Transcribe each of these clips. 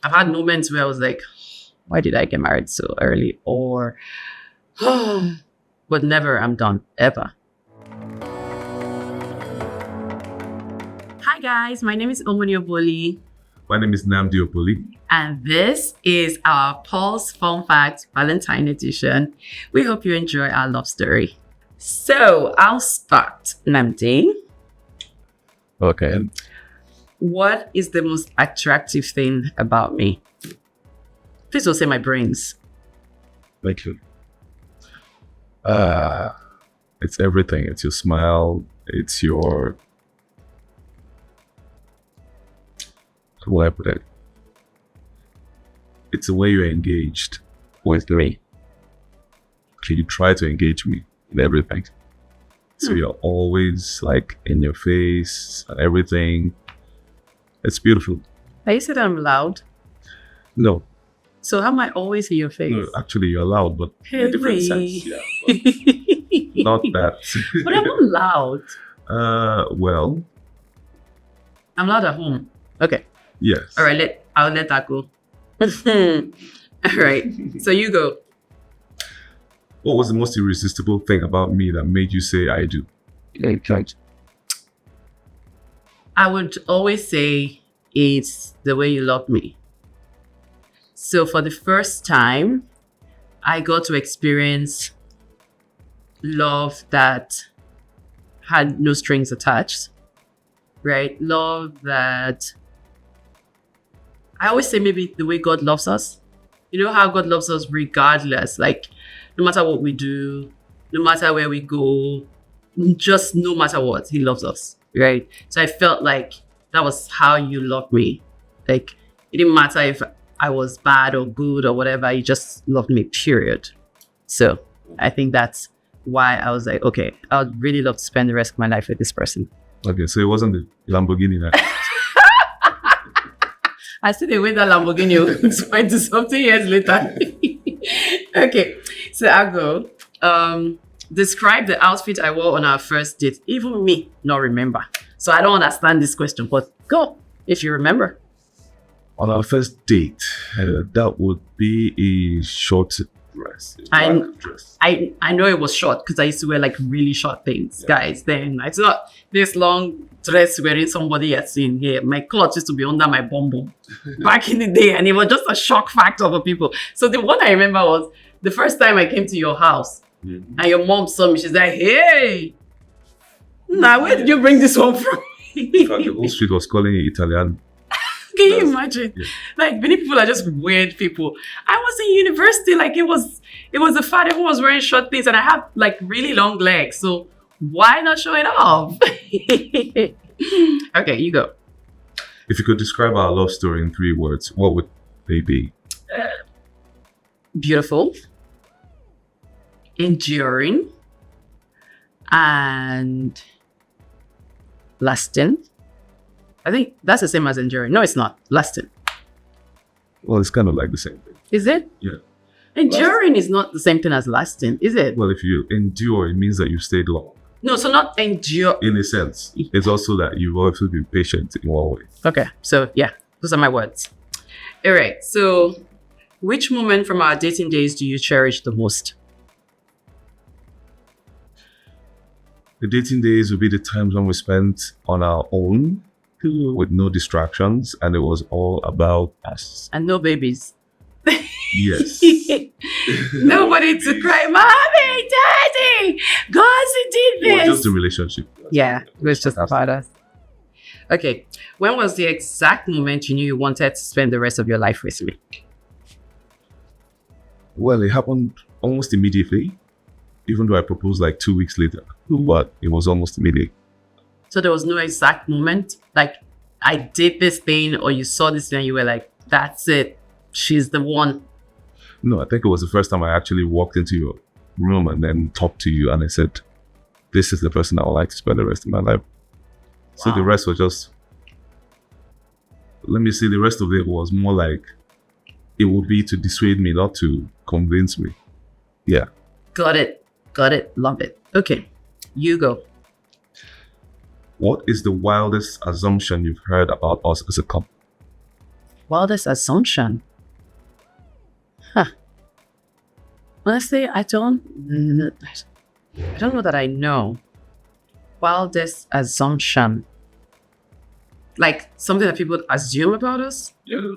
I've had moments where I was like, why did I get married so early? Or, but never, I'm done, ever. Hi guys, my name is Omoni Oboli. My name is Oboli. And this is our Pulse Fun Fact Valentine edition. We hope you enjoy our love story. So I'll start, Namdi. Okay. What is the most attractive thing about me? Please don't say my brains. Thank you. It's everything. It's your smile. It's your... How will I put it? It's the way you're engaged with me. Okay, you try to engage me in everything. So you're always like in your face and everything. It's beautiful. Are you saying I'm loud? No. So how am I always in your face? No, actually you're loud, but in a different sense. Yeah, but not that. But I'm not loud. Well. I'm loud at home. Okay. Yes. All right, I'll let that go. All right. So you go. What was the most irresistible thing about me that made you say I do? I would always say it's the way you love me. So for the first time, I got to experience love that had no strings attached, right? Love that, I always say maybe the way God loves us. You know how God loves us regardless, like no matter what we do, no matter where we go, just no matter what, he loves us, right? So I felt like that was how you loved me. Like it didn't matter if I was bad or good or whatever, you just loved me, period. So I think that's why I was like, okay, I would really love to spend the rest of my life with this person. Okay, so it wasn't the Lamborghini that... I still didn't win that Lamborghini 20 something years later. Okay, so I'll go. Describe the outfit I wore on our first date. Even me, not remember. So I don't understand this question, but go if you remember. On our first date, that would be a short dress. I know it was short because I used to wear like really short things, guys. Then it's not this long dress wearing somebody has seen here. My clothes used to be under my bum bum back in the day, and it was just a shock factor for people. So the one I remember was the first time I came to your house, and your mom saw me. She's like, "Hey, now where did you bring this one from?" In fact, the whole street was calling it Italian. Can you imagine? Yeah. Like many people are just weird people. I was in university, like it was a father who was wearing short things, and I have like really long legs. So why not show it off? Okay, you go. If you could describe our love story in 3 words, what would they be? Beautiful, enduring, and lasting. I think that's the same as enduring. No, it's not. Lasting. Well, it's kind of like the same thing. Is it? Yeah. Enduring is not the same thing as lasting, is it? Well, if you endure, it means that you stayed long. No, so not endure. In a sense. It's also that you've also been patient in one way. Okay. So, yeah, those are my words. All right. So, which moment from our dating days do you cherish the most? The dating days will be the times when we spent on our own with no distractions, and it was all about us. And no babies. Yes. Nobody to cry, Mommy, Daddy, God, you did this. Well, just the relationship. Yeah, it was just about us. Okay. When was the exact moment you knew you wanted to spend the rest of your life with me? Well, it happened almost immediately, even though I proposed like 2 weeks later, but it was almost immediate. So there was no exact moment, like I did this thing or you saw this thing and you were like, that's it, she's the one. No, I think it was the first time I actually walked into your room and then talked to you and I said, this is the person I would like to spend the rest of my life. Wow. So the rest was just, let me see, the rest of it was more like, it would be to dissuade me, not to convince me. Yeah. Got it. Love it. Okay, you go. What is the wildest assumption you've heard about us as a couple? Wildest assumption. Huh. Honestly, I don't know that I know. Wildest assumption. Like something that people assume about us? Yeah.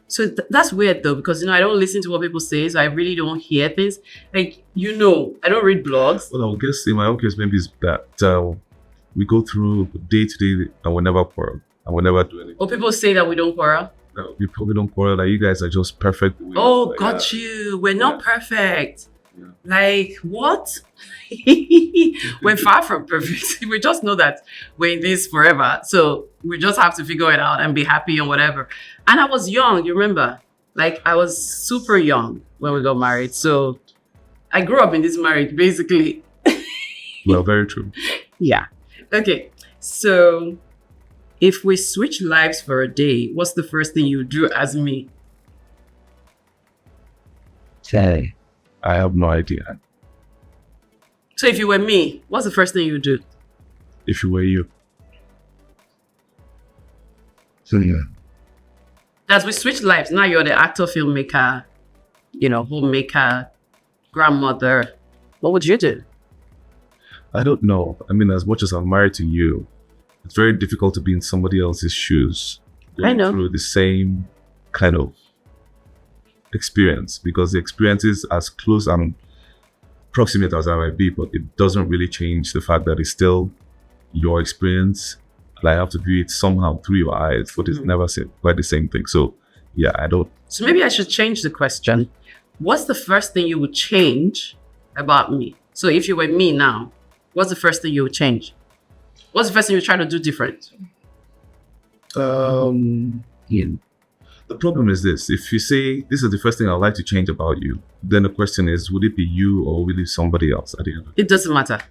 So that's weird though, because I don't listen to what people say, so I really don't hear things. Like, I don't read blogs. Well, I guess in my own case, maybe it's that we go through day to day and we never quarrel and we never do anything. Or people say that we don't quarrel. No, we probably don't quarrel. Like, you guys are just perfect. Oh, like, got you. We're not perfect. Yeah. Like, what? We're far from perfect. We just know that we're in this forever. So we just have to figure it out and be happy and whatever. And I was young, you remember? Like, I was super young when we got married. So I grew up in this marriage, basically. Well, very true. Yeah. Okay. So if we switch lives for a day, what's the first thing you do as me? Say, I have no idea. So if you were me, what's the first thing you would do? If you were you. So, yeah. As we switch lives, now you're the actor, filmmaker, homemaker, grandmother. What would you do? I don't know. I mean, as much as I'm married to you, it's very difficult to be in somebody else's shoes. I know. Through the same kind of experience, because the experience is as close and proximate as I might be, but it doesn't really change the fact that it's still your experience. And I have to view it somehow through your eyes, but it's never quite the same thing. So, yeah, I don't. So maybe I should change the question. What's the first thing you would change about me? So if you were me now, what's the first thing you would change? What's the first thing you try to do different? The problem is this. If you say, this is the first thing I'd like to change about you, then the question is, would it be you or will it be somebody else at the end of it? It doesn't matter.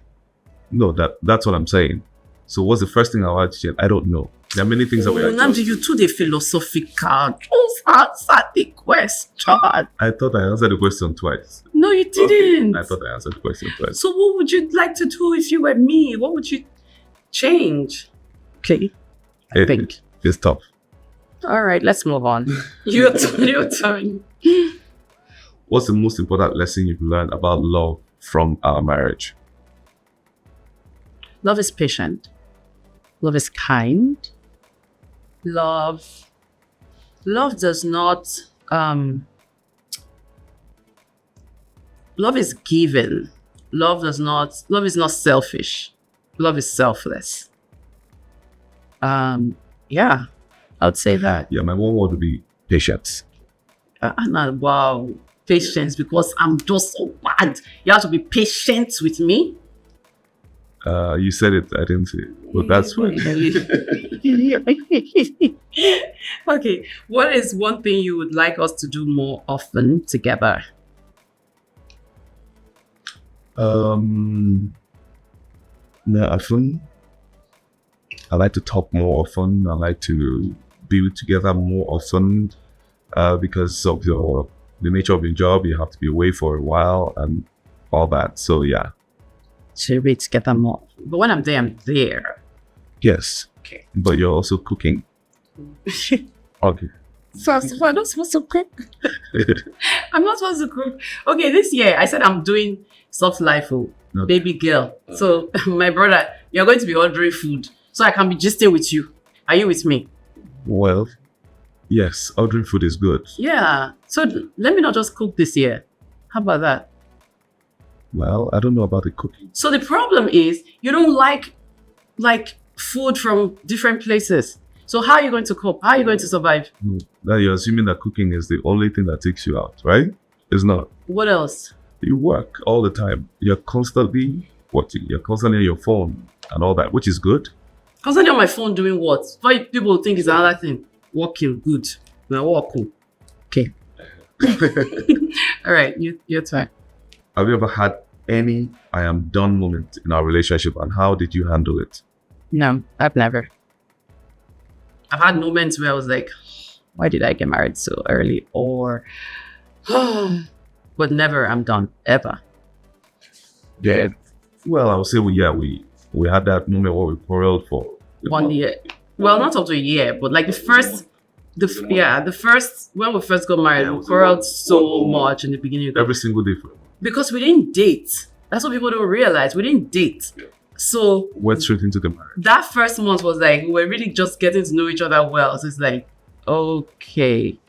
No, that's what I'm saying. So what's the first thing I'd like to change? I don't know. There are many things that we are. Namdi, you too the philosophical. Just answer the question. I thought I answered the question twice. No, you didn't. Okay. I thought I answered the question twice. So what would you like to do if you were me? What would you change? Okay. I think. It's tough. All right, let's move on. Your turn. What's the most important lesson you've learned about love from our marriage? Love is patient. Love is kind. Love does not, love is given. Love is not selfish. Love is selfless. Yeah, I would say that. Yeah, my one word would be patience. Wow, patience, because I'm just so bad. You have to be patient with me. You said it, I didn't say it, but that's fine. Okay, what is one thing you would like us to do more often together? Often. I like to talk more often. I like to be together more often because of the nature of your job. You have to be away for a while and all that. So, yeah. Should we together more? But when I'm there, I'm there. Yes. Okay. But you're also cooking. Okay. So I'm not supposed to cook. I'm not supposed to cook. Okay, this year I said I'm doing soft life, baby girl. So my brother, you're going to be ordering food so I can be gisting with you. Are you with me? Well, yes, ordering food is good. Yeah. So let me not just cook this year. How about that? Well, I don't know about the cooking. So the problem is you don't like food from different places. So how are you going to cope? How are you going to survive? No, now you're assuming that cooking is the only thing that takes you out, right? It's not. What else? You work all the time. You're constantly watching. You're constantly on your phone and all that, which is good. Constantly on my phone doing what? Why people think it's another thing? Working, good. Now walk. Okay. All right, your turn. Have you ever had any I am done moment in our relationship, and how did you handle it? No, I've never. I've had moments where I was like, why did I get married so early? Or, but never I'm done, ever. Yeah. Well, I would say, we had that moment where we quarreled for 1 year. Well, not up to a year, but like the The first, when we first got married, Yeah, it we was quarreled a so long- much in the beginning. Every single day. Because we didn't date. That's what people don't realize. We didn't date. Yeah. So Went straight into the marriage. that first month was like, we were really just getting to know each other well. So it's like, okay.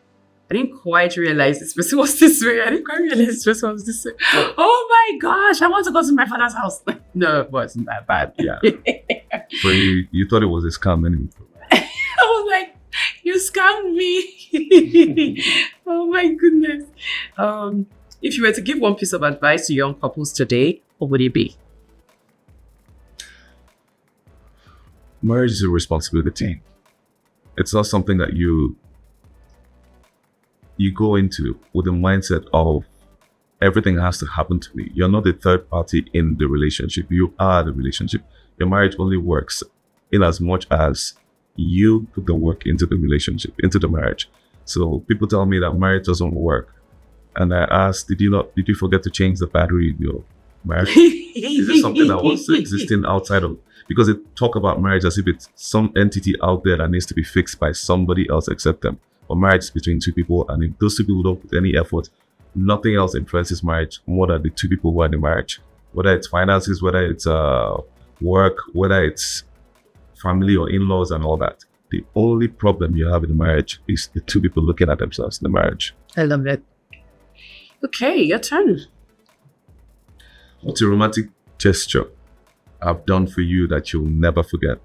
I didn't quite realize this person was this way. I didn't quite realize this person was this way. Oh my gosh, I want to go to my father's house. No, it wasn't that bad. Yeah. But you thought it was a scam anyway. I was like, you scammed me. Oh my goodness. If you were to give one piece of advice to young couples today, what would it be? Marriage is a responsibility. It's not something that you go into with the mindset of everything has to happen to me. You're not the third party in the relationship. You are the relationship. Your marriage only works in as much as you put the work into the relationship, into the marriage. So people tell me that marriage doesn't work. And I ask, did you forget to change the battery in your marriage? Is it something that was existing outside of? Because they talk about marriage as if it's some entity out there that needs to be fixed by somebody else except them. But marriage is between two people, and if those two people don't put any effort, nothing else influences marriage more than the two people who are in the marriage. Whether it's finances, whether it's work, whether it's family or in-laws and all that. The only problem you have in the marriage is the two people looking at themselves in the marriage. I love it. Okay, your turn. What's a romantic gesture I've done for you that you'll never forget?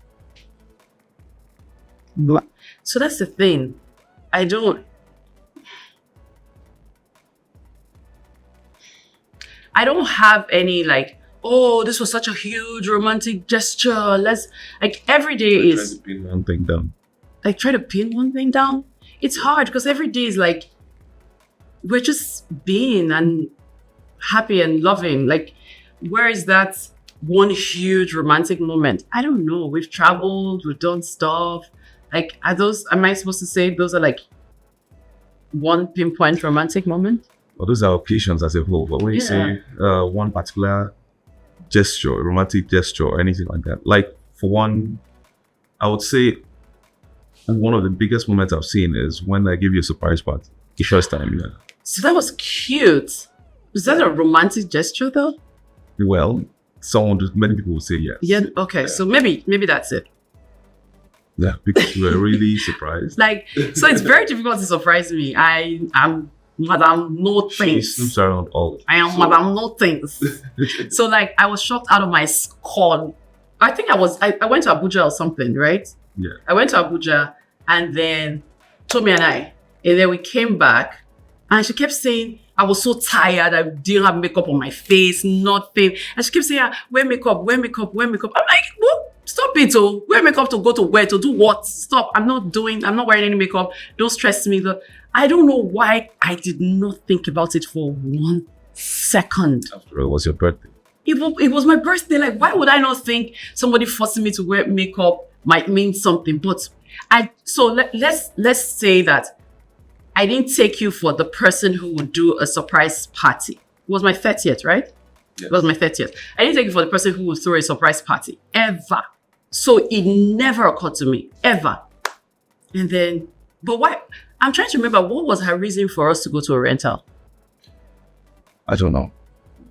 So that's the thing. I don't have any like, oh, this was such a huge romantic gesture. Let's like every day is Try to pin one thing down. like try to pin one thing down. It's hard because every day is like we're just being and happy and loving. Like, where is that one huge romantic moment? I don't know. We've traveled, we've done stuff. Like, am I supposed to say those are like one pinpoint romantic moment? Well, those are occasions as a whole. But when you say one particular gesture, romantic gesture, or anything like that, like for one, I would say one of the biggest moments I've seen is when I give you a surprise party the first time. Yeah. So that was cute. Is that a romantic gesture though? Well, many people will say yes. Yeah. Okay. Yeah. So maybe that's it. Yeah, because you were really surprised. Like, so it's very difficult to surprise me. I am Madame No Things. She snoops around all. I am Madame No Things. So like, I was shocked out of my skull. I think I went to Abuja or something, right? Yeah. I went to Abuja and then Tommy and then we came back and she kept saying, I was so tired. I didn't have makeup on my face, nothing. And she kept saying, wear makeup, wear makeup, wear makeup. I'm like, what? Stop it, oh. Wear makeup to go to where? To do what? Stop. I'm not wearing any makeup. Don't stress me. I don't know why I did not think about it for 1 second. After all, it was your birthday. It was my birthday. Like, why would I not think somebody forcing me to wear makeup might mean something? But let's say that I didn't take you for the person who would do a surprise party. It was my 30th, right? Yes. It was my 30th. I didn't take you for the person who would throw a surprise party. Ever. So it never occurred to me. Ever. And then, but why? I'm trying to remember, what was her reason for us to go to a rental? I don't know.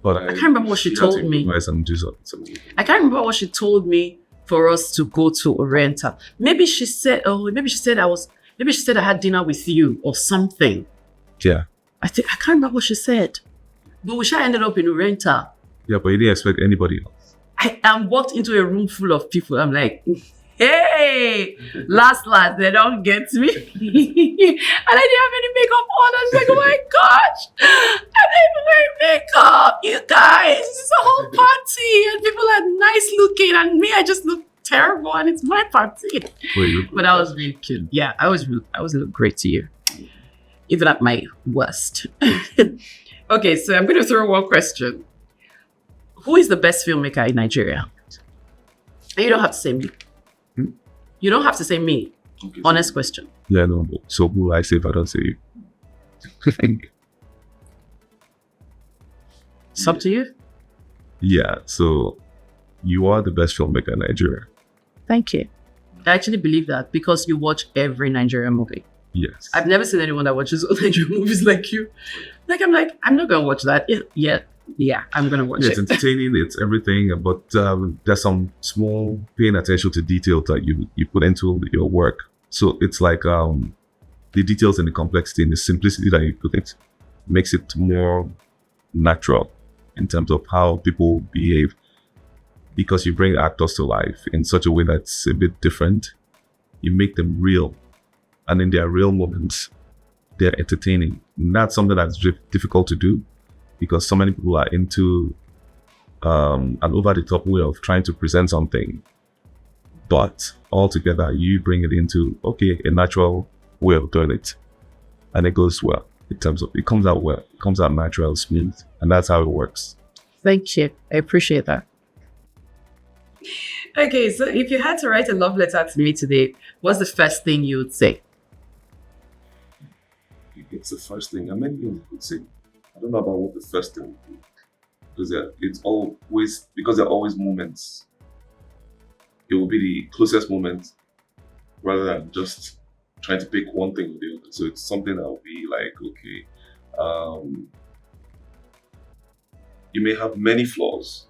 But I can't remember what she told me. I can't remember what she told me for us to go to a rental. Maybe she said I had dinner with you or something. Yeah. I can't remember what she said. But we ended up in a rental. Yeah, but you didn't expect anybody else. I walked into a room full of people. I'm like, hey, last, they don't get me. And I didn't have any makeup on. I was like, oh my gosh, I didn't even wear makeup. You guys, it's a whole party. And people are nice looking. And me, I just look terrible. And it's my party. But I was really cute. Yeah, I was look great to you. Even at my worst. Okay, so I'm going to throw one question. Who is the best filmmaker in Nigeria? And you don't have to say me. You don't have to say me. Okay, honest question. Yeah, no. So who will I say if I don't say you? It's up to you. Yeah, so you are the best filmmaker in Nigeria. Thank you. I actually believe that because you watch every Nigerian movie. Yes. I've never seen anyone that watches Nigerian movies like you. I'm not gonna watch that. Yeah, I'm gonna watch It's it. entertaining, it's everything, but there's some small paying attention to detail that you put into your work. So it's like the details and the complexity and the simplicity that you put it makes it more natural in terms of how people behave, because you bring actors to life in such a way that's a bit different. You make them real, and in their real moments, they're entertaining. And that's something that's difficult to do because so many people are into an over-the-top way of trying to present something. But altogether, you bring it into, okay, a natural way of doing it. And it goes well in terms of, it comes out well. It comes out natural, smooth. And that's how it works. Thank you. I appreciate that. Okay, so if you had to write a love letter to me today, what's the first thing you would say? It's the first thing. I mean, you could say, I don't know about what the first thing would be. Because there are always moments. It will be the closest moment rather than just trying to pick one thing or the other. So it's something that will be like, okay, you may have many flaws.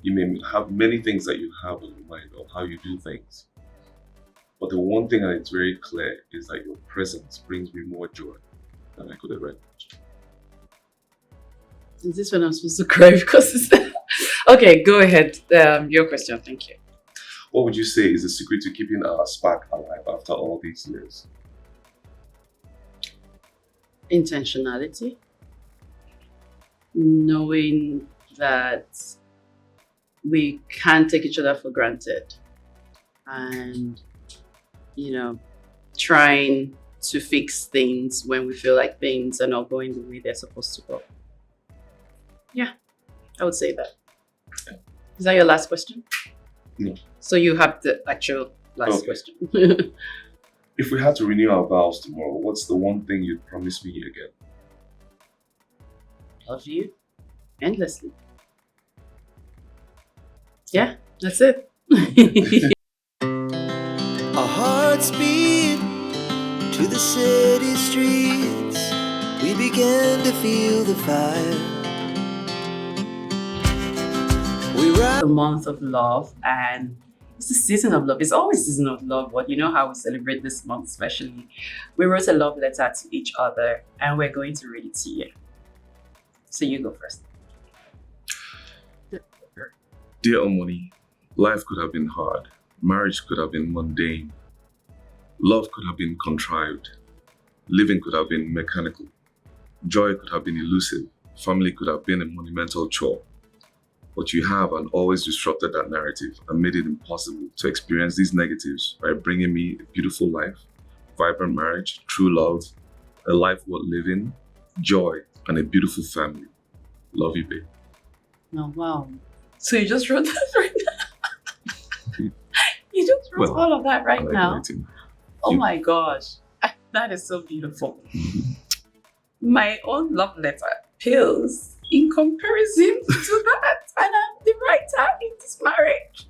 You may have many things that you have on your mind of how you do things. But the one thing that is very clear is that your presence brings me more joy than I could ever imagine. Is this when I'm supposed to cry? Because it's... Okay, go ahead. Your question. Thank you. What would you say is the secret to keeping our spark alive after all these years? Intentionality. Knowing that we can't take each other for granted. And, trying to fix things when we feel like things are not going the way they're supposed to go. Yeah, I would say that. Is that your last question? No. So you have the actual last question. If we had to renew our vows tomorrow, what's the one thing you'd promise me again? Love you endlessly. Yeah, that's it. Our hearts beat to the city streets. We began to feel the fire. The month of love, and it's the season of love. It's always season of love, but you know how we celebrate this month especially. We wrote a love letter to each other and we're going to read it to you. So you go first. Dear Omoni, life could have been hard. Marriage could have been mundane. Love could have been contrived. Living could have been mechanical. Joy could have been elusive. Family could have been a monumental chore. But you have and always disrupted that narrative and made it impossible to experience these negatives by bringing me a beautiful life, vibrant marriage, true love, a life worth living, joy, and a beautiful family. Love you, babe. Oh, wow. So you just wrote that right now? You just wrote all of that right now? Writing. Oh my gosh. That is so beautiful. My own love letter pales in comparison to that. And I'm the writer in this marriage.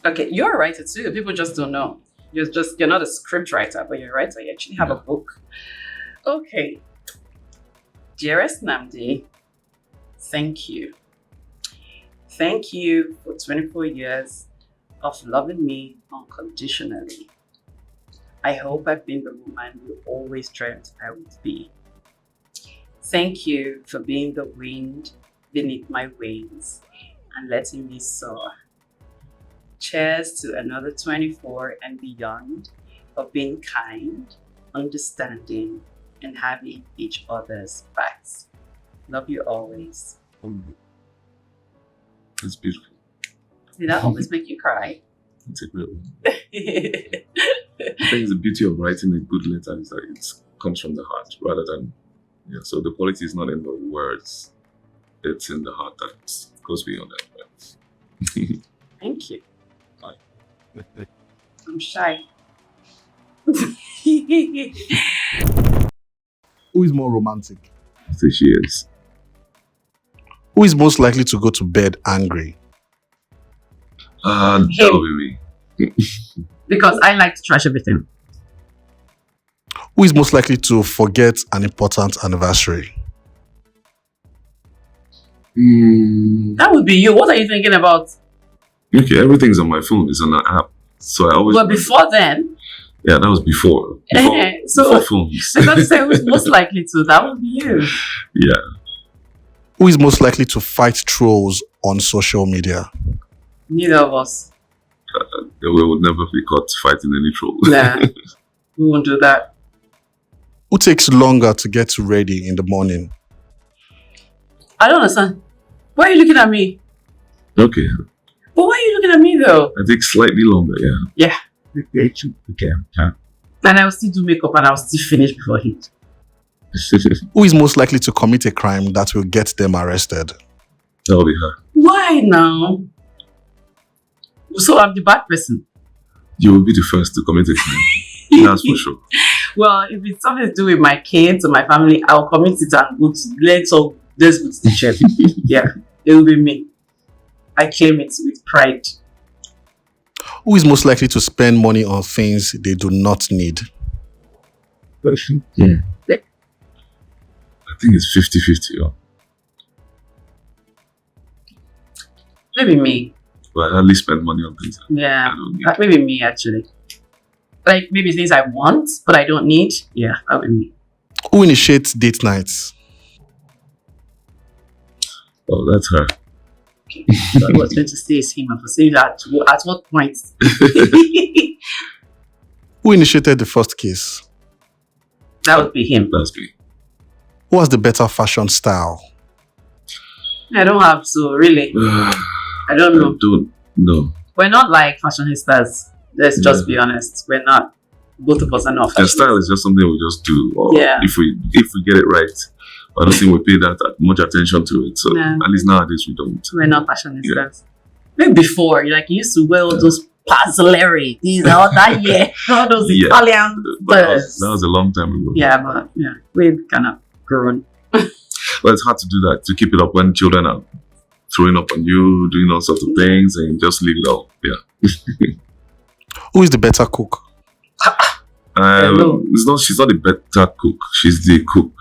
Okay, you're a writer too. People just don't know. You're not a script writer, but you're a writer. You actually have a book. Okay. Dearest Namdi, thank you. Thank you for 24 years of loving me unconditionally. I hope I've been the woman you always dreamt I would be. Thank you for being the wind beneath my wings and letting me soar. Cheers to another 24 and beyond of being kind, understanding, and having each other's backs. Love you always. It's beautiful. Did that always make you cry? It's a great one. I think the beauty of writing a good letter is that it comes from the heart rather than, so the quality is not in the words, it's in the heart that goes beyond that. Thank you. Bye. I'm shy. Who is more romantic? So she is. Who is most likely to go to bed angry? That will be me. Because I like to trash everything. Who is most likely to forget an important anniversary? That would be you. What are you thinking about? Okay, everything's on my phone. It's on an app. So I always... But before then, Yeah, that was before. so Before phones. I got to say who's most likely to. That would be you. Yeah. Who is most likely to fight trolls on social media? Neither of us. We would never be caught fighting any troll. Nah, we won't do that. Who takes longer to get ready in the morning? I don't understand. Why are you looking at me? Okay. But why are you looking at me though? I think slightly longer, yeah. Yeah. Okay. And I will still do makeup and I will still finish before he. Who is most likely to commit a crime that will get them arrested? That'll be her. Why now? So I'm the bad person. You will be the first to commit a crime. That's for sure. Well, if it's something to do with my kids or my family, I'll commit it and go to let's go to the chef. Yeah, it will be me. I claim it with pride. Who is most likely to spend money on things they do not need? Yeah. I think it's 50-50. Yeah. Maybe me. But at least spend money on things I Yeah, don't need. maybe me actually. Like maybe things I want but I don't need. Yeah, that would be me. Who initiates date nights? Oh, that's her. So I was going to say is him. I was saying that at what point? Who initiated the first kiss? That would be him. That's me. Who has the better fashion style? I don't have to really. I don't know. I don't know. We're not like fashionistas. Let's just be honest. We're not. Both of us are not The fashionistas. style is just something we just do. Or Yeah. if we get it right. I don't think we pay that much attention to it. So No. at least nowadays we don't. We're not fashionistas. Maybe before, you used to wear all those Pazzolari, these all that year, all those Yeah. Italian But birds. that was a long time ago. Yeah, but yeah, we've kind of grown. But it's hard to do that, to keep it up when children are throwing up on you, doing all sorts of things, and just leave it all. Yeah. Who is the better cook? Hello. She's not the better cook. She's the cook.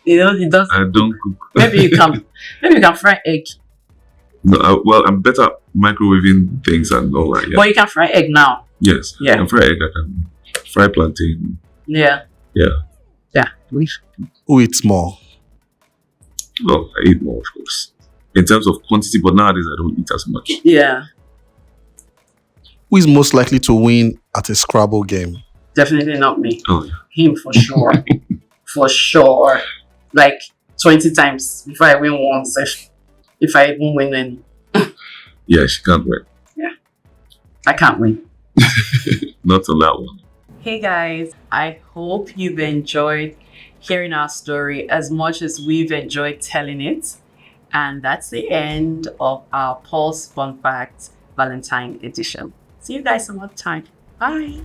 He does. I don't cook. Maybe you can fry egg. No, I'm better microwaving things and all that. Yeah. But you can fry egg now. Yes. Yeah. I can fry egg. I can fry plantain. Yeah. Yeah. Yeah. Who eats more? Well, I eat more, of course. In terms of quantity, but nowadays I don't eat as much. Yeah. Who is most likely to win at a Scrabble game? Definitely not me. Oh, yeah. Him for sure. For sure. Like 20 times before I win once. If I even win any. Yeah, she can't win. I can't win. Not on that one. Hey guys, I hope you've enjoyed hearing our story as much as we've enjoyed telling it. And that's the end of our Pulse Fun Facts Valentine edition. See you guys some other time. Bye.